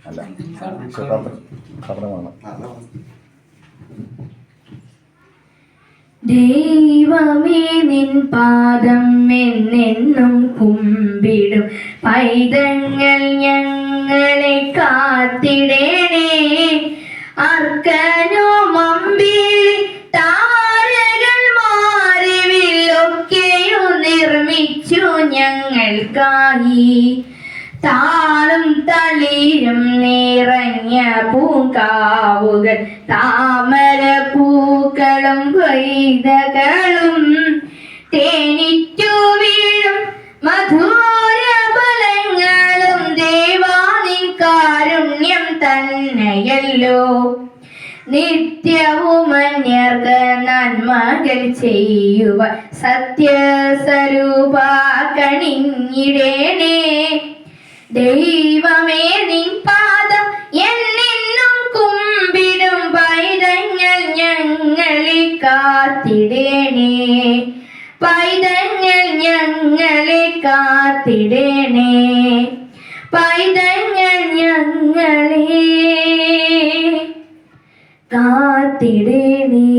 അല്ല, ക്ഷേത്രമാണ്. ദൈവമേ നിൻ പാദം എന്നെന്നും കുമ്പിടും പൈതങ്ങൾ ഞങ്ങളെ കാത്തിടേണേ. അർക്കനോ മമ്പിളി താരകൾ മാറിവില്ലൊക്കെയോ നിർമ്മിച്ചു ഞങ്ങൾക്കായി. താളും തളിരും നിറഞ്ഞ പൂങ്കാവുകൾ താമര പൂക്കളും കൊയ്തകളും തേനിറ്റു വീഴും മധുര ഫലങ്ങളും ദേവാനിൻ കാരുണ്യം തന്നെയല്ലോ. നിത്യവും അന്യർക്ക് നന്മകൾ ചെയ്യുവാൻ സത്യസ്വരൂപ കനിഞ്ഞിടേണേ. ദൈവമേ നിൻ പാദം എന്നെന്നും കുമ്പിടും പൈതങ്ങൾ ഞങ്ങളെ കാത്തിടേണേ. പൈതങ്ങൾ ഞങ്ങളെ കാത്തിടേണേ. പൈതങ്ങൾ ഞങ്ങളെ കാത്തിടേണേ.